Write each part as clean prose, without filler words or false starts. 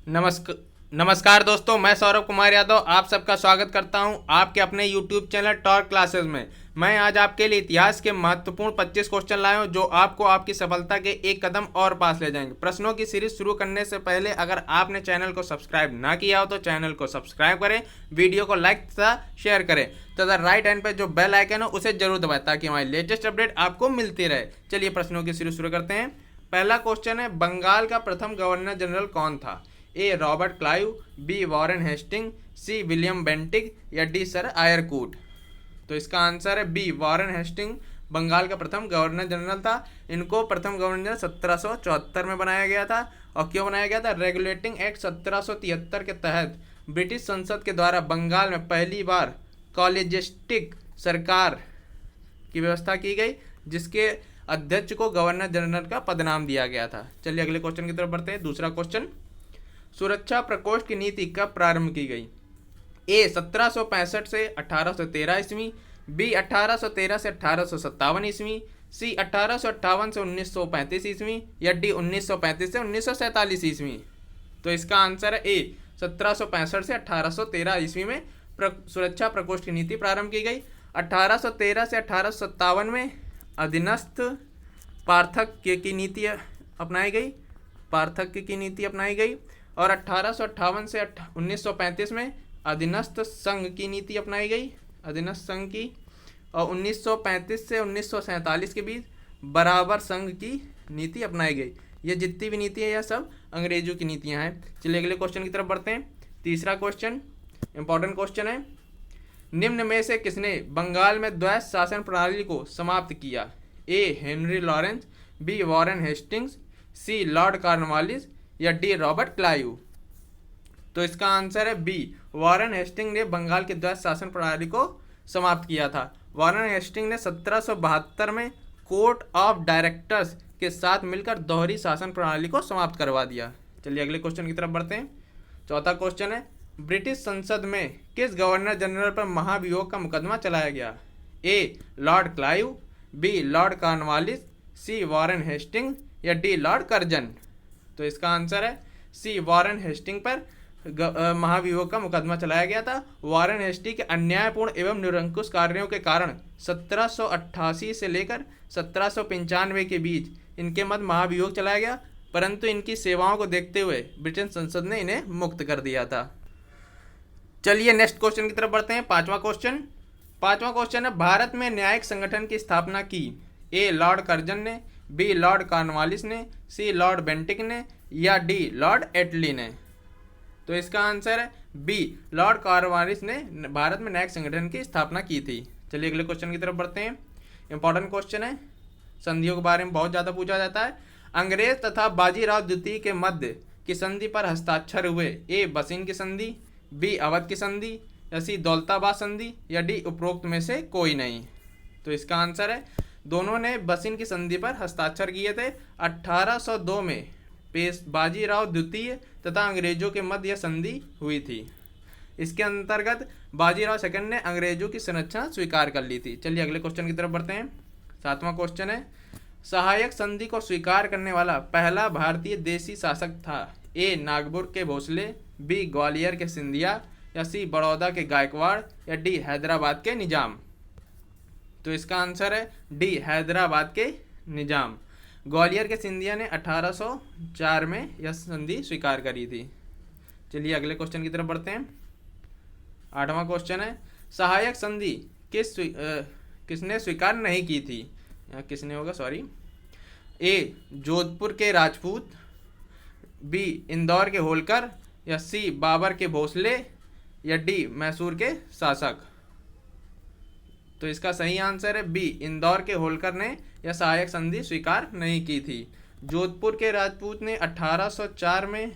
नमस्कार दोस्तों, मैं सौरभ कुमार यादव आप सबका स्वागत करता हूं आपके अपने YouTube चैनल टॉर क्लासेस में। मैं आज आपके लिए इतिहास के महत्वपूर्ण 25 क्वेश्चन लाया हूं जो आपको आपकी सफलता के एक कदम और पास ले जाएंगे। प्रश्नों की सीरीज शुरू करने से पहले अगर आपने चैनल को सब्सक्राइब ना किया हो तो चैनल को सब्सक्राइब करें, वीडियो को लाइक तथा शेयर करें तथा राइट हैंड पर जो बेल आइकन हो उसे जरूर दबाएं ताकि हमारी लेटेस्ट अपडेट आपको मिलती रहे। चलिए प्रश्नों की सीरीज शुरू करते हैं। पहला क्वेश्चन है, बंगाल का प्रथम गवर्नर जनरल कौन था? A Robert Clive, B Warren Hasting, C William Bentinck या डी सर आयरकूट। तो इसका आंसर है बी वॉरेन हेस्टिंग बंगाल का प्रथम गवर्नर जनरल था। इनको प्रथम गवर्नर 1774 में बनाया गया था। और क्यों बनाया गया था? रेगुलेटिंग एक्ट 1773 के तहत ब्रिटिश संसद के द्वारा बंगाल में पहली बार कॉलेजिस्टिक सरकार की व्यवस्था की गई जिसके अध्यक्ष को गवर्नर जनरल का पदनाम दिया गया था। चलिए अगले क्वेश्चन की तरफ बढ़ते हैं। दूसरा क्वेश्चन, सुरक्षा प्रकोष्ठ की नीति कब प्रारंभ की गई? ए 1765 से 1813 ईस्वी, बी 1813 से 1857 ईस्वी, सी 1858 से 1935 ईस्वी या डी 1935 से 1947 ईस्वी। तो इसका आंसर है ए 1765 से 1813 ईस्वी में सुरक्षा प्रकोष्ठ की नीति प्रारंभ की गई। 1813 से 1857 में अधीनस्थ पार्थक्य की नीति अपनाई गई और 1858 से 1935 में अधीनस्थ संघ की नीति अपनाई गई, अधीनस्थ संघ की। और 1935 से 1947 के बीच बराबर संघ की नीति अपनाई गई। ये जितनी भी नीति है यह सब अंग्रेजों की नीतियां हैं। चलिए अगले क्वेश्चन की तरफ बढ़ते हैं। तीसरा क्वेश्चन इंपॉर्टेंट क्वेश्चन है, निम्न में से किसने बंगाल में द्वैध शासन प्रणाली को समाप्त किया? A Henry Lawrence, B Warren Hastings, C lord Cornwallis या डी रॉबर्ट क्लाइव। तो इसका आंसर है बी वॉरेन हेस्टिंग ने बंगाल की द्वैध शासन प्रणाली को समाप्त किया था। वॉरेन हेस्टिंग ने 1772 में कोर्ट ऑफ डायरेक्टर्स के साथ मिलकर दोहरी शासन प्रणाली को समाप्त करवा दिया। चलिए अगले क्वेश्चन की तरफ बढ़ते हैं। चौथा क्वेश्चन है, ब्रिटिश संसद में किस गवर्नर जनरल पर महाभियोग का मुकदमा चलाया गया? A lord Clive, B lord Cornwallis, C Warren Hasting या डी लॉर्ड कर्जन। तो इसका आंसर है सी वॉरेन हेस्टिंग पर महाभियोग का मुकदमा चलाया गया था। वॉरेन हेस्टिंग के अन्यायपूर्ण एवं निरंकुश कार्यों के कारण 1788 से लेकर 1795 के बीच इनके मध्य महाभियोग चलाया गया, परंतु इनकी सेवाओं को देखते हुए ब्रिटिश संसद ने इन्हें मुक्त कर दिया था। चलिए नेक्स्ट क्वेश्चन की तरफ बढ़ते हैं। पांचवा क्वेश्चन है, भारत में न्यायिक संगठन की स्थापना की? ए लॉर्ड कर्जन ने, बी लॉर्ड कॉर्नवालिस ने, सी लॉर्ड बेंटिक ने या डी लॉर्ड एटली ने। तो इसका आंसर है बी लॉर्ड कॉर्नवालिस ने भारत में न्यायिक संगठन की स्थापना की थी। चलिए अगले क्वेश्चन की तरफ बढ़ते हैं। इंपॉर्टेंट क्वेश्चन है, संधियों के बारे में बहुत ज़्यादा पूछा जाता है। अंग्रेज तथा बाजीराव द्वितीय के मध्य की संधि पर हस्ताक्षर हुए? ए बसिन की संधि, बी अवध की संधि या सी दौलताबाद संधि या डी उपरोक्त में से कोई नहीं। तो इसका आंसर है दोनों ने बसिन की संधि पर हस्ताक्षर किए थे। 1802 में बाजीराव द्वितीय तथा अंग्रेजों के मध्य यह संधि हुई थी। इसके अंतर्गत बाजीराव सेकंड ने अंग्रेजों की संरचना स्वीकार कर ली थी। चलिए अगले क्वेश्चन की तरफ बढ़ते हैं। सातवां क्वेश्चन है, सहायक संधि को स्वीकार करने वाला पहला भारतीय देशी शासक था? ए नागपुर के भोसले, बी ग्वालियर के सिंधिया या सी बड़ौदा के गायकवाड़ या डी हैदराबाद के निजाम। तो इसका आंसर है डी हैदराबाद के निजाम। ग्वालियर के सिंधिया ने 1804 में यह संधि स्वीकार करी थी। चलिए अगले क्वेश्चन की तरफ बढ़ते हैं। आठवां क्वेश्चन है, सहायक संधि किसने स्वीकार नहीं की थी? किसने होगा, सॉरी। ए जोधपुर के राजपूत, बी इंदौर के होलकर या सी बाबर के भोसले या डी मैसूर के शासक। तो इसका सही आंसर है बी इंदौर के होलकर ने यह सहायक संधि स्वीकार नहीं की थी। जोधपुर के राजपूत ने 1804 में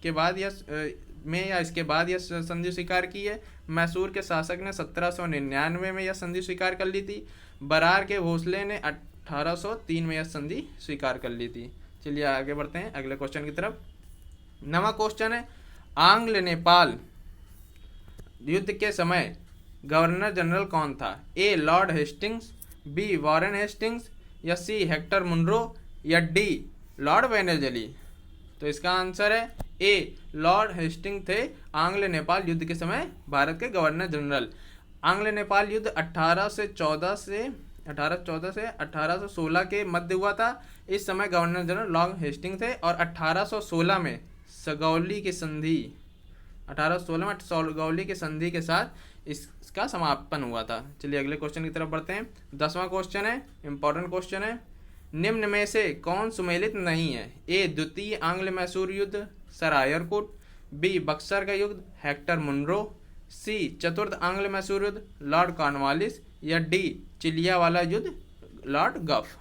के बाद या इसके बाद यह संधि स्वीकार की है। मैसूर के शासक ने 1799 में यह संधि स्वीकार कर ली थी। बरार के भोसले ने 1803 में यह संधि स्वीकार कर ली थी। चलिए आगे बढ़ते हैं अगले क्वेश्चन की तरफ। नवा क्वेश्चन है, आंग्ल नेपाल युद्ध के समय गवर्नर जनरल कौन था? A lord Hastings, B Warren Hastings या सी हेक्टर मुनरो या डी लॉर्ड वेनेजली। तो इसका आंसर है ए लॉर्ड हेस्टिंग थे आंग्ल नेपाल युद्ध के समय भारत के गवर्नर जनरल। आंग्ल नेपाल युद्ध 1814 से 1816 के मध्य हुआ था। इस समय गवर्नर जनरल लॉर्ड हेस्टिंग थे और 1816 में सगौली की संधि 1816 में सगौली की संधि के साथ इसका समापन हुआ था। चलिए अगले क्वेश्चन की तरफ बढ़ते हैं। 10वां क्वेश्चन है, इंपॉर्टेंट क्वेश्चन है। निम्न में से कौन सुमेलित नहीं है? ए द्वितीय आंग्ल मैसूर युद्ध सरायरकोट, बी बक्सर का युद्ध हेक्टर मुनरो, सी चतुर्थ आंग्ल मैसूर युद्ध लॉर्ड कॉर्नवालिस, या डी चिलियावाला युद्ध लॉर्ड गफ।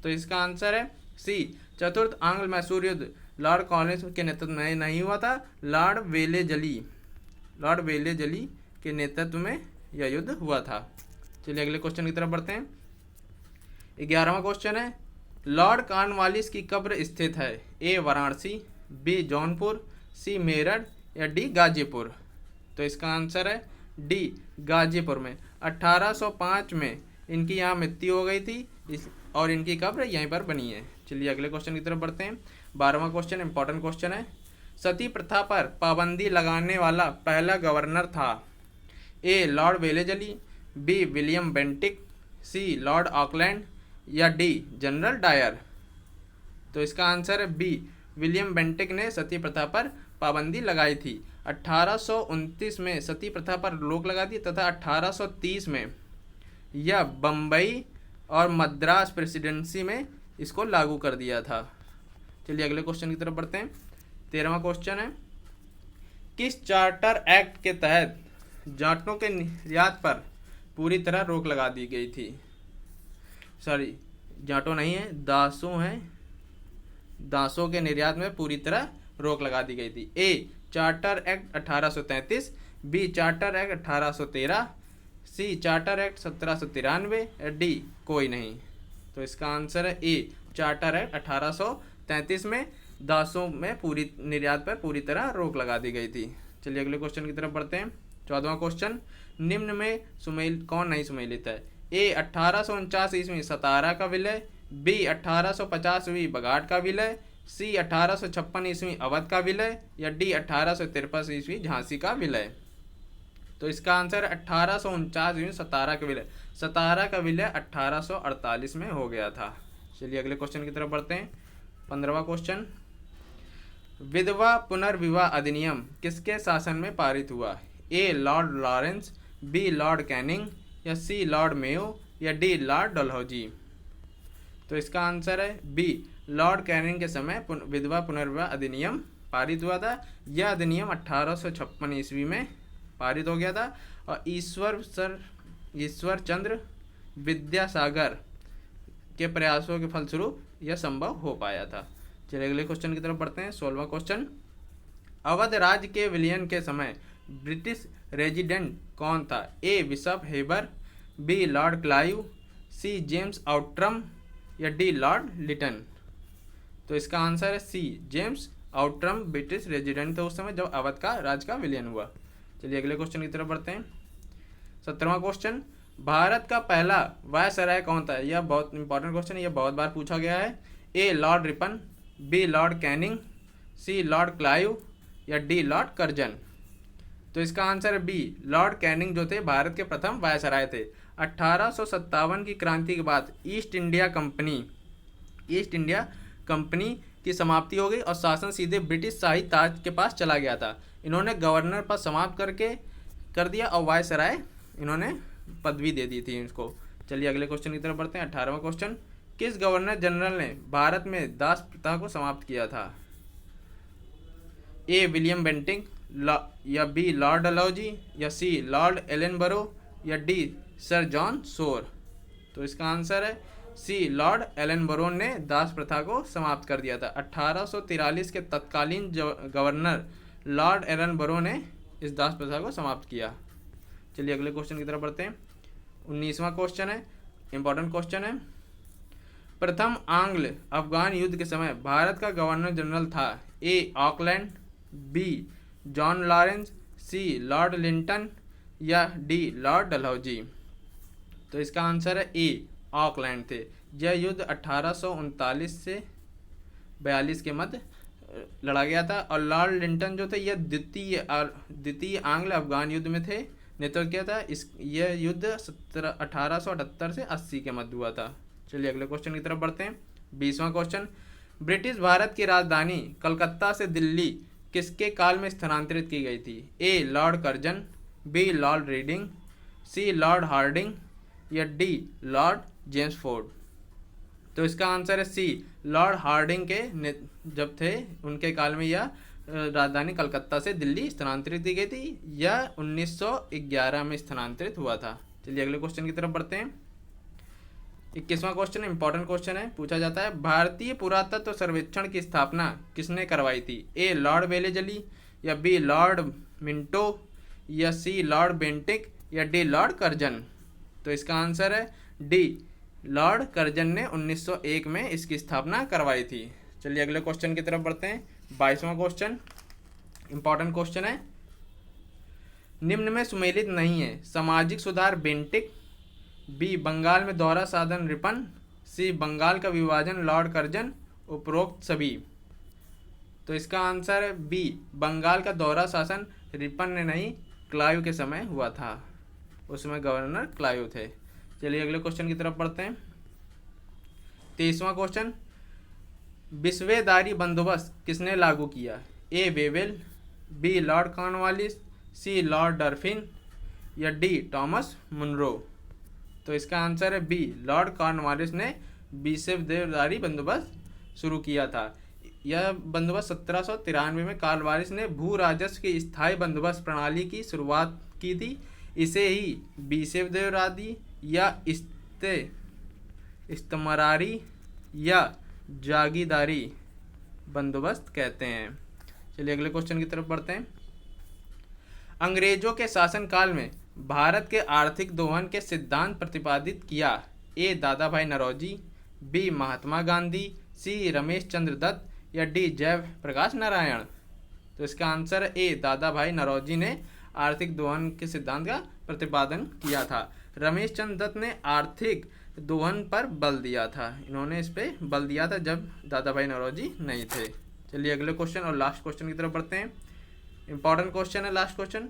तो इसका आंसर है सी चतुर्थ आंग्ल मैसूर युद्ध लॉर्ड कॉर्नवालिस के नेतृत्व में नहीं हुआ था, लॉर्ड वेले जली के नेतृत्व में यह युद्ध हुआ था। चलिए अगले क्वेश्चन की तरफ बढ़ते हैं। 11वां क्वेश्चन है, लॉर्ड कॉर्नवालिस की कब्र स्थित है? ए वाराणसी, बी जौनपुर, सी मेरठ, या डी गाजीपुर। तो इसका आंसर है डी गाजीपुर में। 1805 में इनकी यहाँ मृत्यु हो गई थी और इनकी कब्र यहीं पर बनी है। चलिए अगले क्वेश्चन की तरफ बढ़ते हैं। 12वां क्वेश्चन इंपॉर्टेंट क्वेश्चन है। सती प्रथा पर पाबंदी लगाने वाला पहला गवर्नर था? A lord Wellesley, B William Bentinck, C lord Auckland, या डी जनरल डायर। तो इसका आंसर है बी विलियम बेंटिक ने सती प्रथा पर पाबंदी लगाई थी। 1829 में सती प्रथा पर रोक लगा दी तथा 1830 में यह बम्बई और मद्रास प्रेसिडेंसी में इसको लागू कर दिया था। चलिए अगले क्वेश्चन की तरफ बढ़ते हैं। 13वां क्वेश्चन है, किस चार्टर एक्ट के तहत जाटों के निर्यात पर पूरी तरह रोक लगा दी गई थी? सॉरी, जाटों नहीं है, दासों हैं। दासों के निर्यात में पूरी तरह रोक लगा दी गई थी। A charter act 1833, B charter act 1813, C charter act 1793, D कोई नहीं। तो इसका आंसर है ए चार्टर एक्ट 1833 में दासों में पूरी निर्यात पर पूरी तरह रोक लगा दी गई थी। चलिए अगले क्वेश्चन की तरफ बढ़ते हैं। 14वां क्वेश्चन, निम्न में कौन नहीं सुमेलित है? ए 1849 ईस्वी सतारा का विलय, बी 1850 बघाट का विलय, सी 1856 ईस्वी अवध का विलय, या डी 1853 ईस्वी झांसी का विलय। तो इसका आंसर 1849 ईस्वी सतारा का विलय। सतारा का विलय 1848 में हो गया था। चलिए अगले क्वेश्चन की तरफ बढ़ते हैं। 15वां क्वेश्चन, विधवा पुनर्विवाह अधिनियम किसके शासन में पारित हुआ? A lord Lawrence, B lord Canning, या सी लॉर्ड मेयो, या डी लॉर्ड डलहौजी। तो इसका आंसर है बी लॉर्ड कैनिंग के समय विधवा पुनर्विवाह अधिनियम पारित हुआ था। यह अधिनियम 1856 ईस्वी में पारित हो गया था और ईश्वर चंद्र विद्यासागर के प्रयासों के फलस्वरूप यह संभव हो पाया था। चलिए अगले क्वेश्चन की तरफ बढ़ते हैं। 16वां क्वेश्चन, अवध राज्य के विलयन के समय ब्रिटिश रेजिडेंट कौन था? A bishop Heber, B lord Clive, C James Outram, या डी लॉर्ड लिटन। तो इसका आंसर है C James Outram British resident थे उस समय जब अवध का राज्य का विलयन हुआ। चलिए अगले क्वेश्चन की तरफ बढ़ते हैं। 17वां क्वेश्चन, भारत का पहला वायसराय कौन था? यह बहुत इंपॉर्टेंट क्वेश्चन है, यह बहुत बार पूछा गया है। A lord Ripon, B lord Canning, C lord Clive, या डी लॉर्ड कर्जन। तो इसका आंसर है बी लॉर्ड कैनिंग जो थे भारत के प्रथम वायसराय थे। 1857 की क्रांति के बाद ईस्ट इंडिया कंपनी की समाप्ति हो गई और शासन सीधे ब्रिटिश शाही ताज के पास चला गया था। इन्होंने गवर्नर पद समाप्त कर दिया और वायसराय इन्होंने पदवी दे दी थी इसको। चलिए अगले क्वेश्चन की तरफ बढ़ते हैं। 18वां क्वेश्चन, किस गवर्नर जनरल ने भारत में दास प्रथा को समाप्त किया था? ए विलियम बेंटिक, या बी लॉर्ड डलहौजी, या सी लॉर्ड एलनबरो, या डी सर जॉन शोर। तो इसका आंसर है सी लॉर्ड एलनबरो ने दास प्रथा को समाप्त कर दिया था। 1843 के तत्कालीन गवर्नर लॉर्ड एलनबरो ने इस दास प्रथा को समाप्त किया। चलिए अगले क्वेश्चन की तरफ बढ़ते हैं। 19वां क्वेश्चन है, इंपॉर्टेंट क्वेश्चन है। प्रथम आंग्ल अफगान युद्ध के समय भारत का गवर्नर जनरल था? ए ऑकलैंड, बी जॉन लॉरेंस, सी लॉर्ड लिंटन, या डी लॉर्ड डलहौजी। तो इसका आंसर है ए ऑकलैंड थे। यह युद्ध 1839 से 42 के मध्य लड़ा गया था। और लॉर्ड लिंटन जो थे यह द्वितीय आंग्ल अफगान युद्ध में थे, नेतृत्व किया था। यह युद्ध 1878 से 80 के मध्य हुआ था। चलिए अगले क्वेश्चन की तरफ बढ़ते हैं। 20वां क्वेश्चन, ब्रिटिश भारत की राजधानी कलकत्ता से दिल्ली किसके काल में स्थानांतरित की गई थी? A Lord Curzon, B Lord Reading, C Lord Hardinge या डी लॉर्ड जेम्सफोर्ड। तो इसका आंसर है सी, लॉर्ड हार्डिंग के जब थे उनके काल में यह राजधानी कलकत्ता से दिल्ली स्थानांतरित की गई थी। यह 1911 में स्थानांतरित हुआ था। चलिए अगले क्वेश्चन की तरफ बढ़ते हैं। 21वां क्वेश्चन इंपॉर्टेंट क्वेश्चन है, पूछा जाता है भारतीय पुरातत्व सर्वेक्षण की स्थापना किसने करवाई थी? ए लॉर्ड वेलेजली या बी लॉर्ड मिंटो या सी लॉर्ड बेंटिक या डी लॉर्ड कर्जन। तो इसका आंसर है डी, लॉर्ड कर्जन ने 1901 में इसकी स्थापना करवाई थी। चलिए अगले क्वेश्चन की तरफ बढ़ते हैं। 22वां क्वेश्चन इंपॉर्टेंट क्वेश्चन है, निम्न में सुमेलित नहीं है। सामाजिक सुधार बेंटिक, बी बंगाल में दोहरा साधन रिपन, सी बंगाल का विभाजन लॉर्ड कर्जन, उपरोक्त सभी। तो इसका आंसर है बी, बंगाल का दोहरा शासन रिपन ने नहीं, क्लाइव के समय हुआ था, उसमें गवर्नर क्लाइव थे। चलिए अगले क्वेश्चन की तरफ बढ़ते हैं। 23वां क्वेश्चन, विस्वेदारी बंदोबस्त किसने लागू किया? ए वेवेल, बी लॉर्ड कॉर्नवालिस, सी लॉर्ड डरफिन या डी थॉमस मुनरो। तो इसका आंसर है बी, लॉर्ड कॉर्नवालिस ने विस्वेदारी बंदोबस्त शुरू किया था। यह बंदोबस्त 1793 में कॉर्नवालिस ने भू राजस्व की स्थायी बंदोबस्त प्रणाली की शुरुआत की थी। इसे ही विस्वेदारी या इस्तमरारी या जागीरदारी बंदोबस्त कहते हैं। चलिए अगले क्वेश्चन की तरफ बढ़ते हैं। अंग्रेजों के शासनकाल में भारत के आर्थिक दोहन के सिद्धांत प्रतिपादित किया। ए दादा भाई नौरोजी, बी महात्मा गांधी, सी रमेश चंद्र दत्त या डी जयप्रकाश नारायण। तो इसका आंसर है ए, दादा भाई नौरोजी ने आर्थिक दोहन के सिद्धांत का प्रतिपादन किया था। रमेश चंद्र दत्त ने आर्थिक दोहन पर बल दिया था, इन्होंने इस पे बल दिया था जब दादा भाई नौरोजी नहीं थे। चलिए अगले क्वेश्चन और लास्ट क्वेश्चन की तरफ बढ़ते हैं। इंपॉर्टेंट क्वेश्चन है लास्ट क्वेश्चन,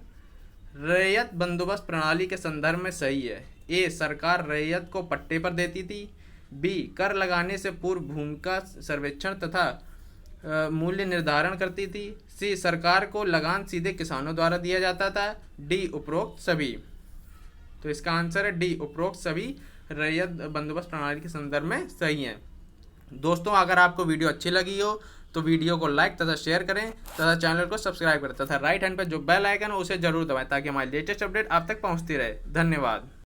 रैयत बंदोबस्त प्रणाली के संदर्भ में सही है? ए सरकार रैयत को पट्टे पर देती थी, बी कर लगाने से पूर्व भूमिका सर्वेक्षण तथा मूल्य निर्धारण करती थी, सी सरकार को लगान सीधे किसानों द्वारा दिया जाता था, डी उपरोक्त सभी। तो इसका आंसर है डी, उपरोक्त सभी रैयत बंदोबस्त प्रणाली के संदर्भ में सही है। दोस्तों अगर आपको वीडियो अच्छी लगी हो तो वीडियो को लाइक तथा शेयर करें तथा चैनल को सब्सक्राइब करें तथा राइट हैंड पर जो बेल आइकन है उसे जरूर दबाएं ताकि हमारी लेटेस्ट अपडेट आप तक पहुंचती रहे। धन्यवाद।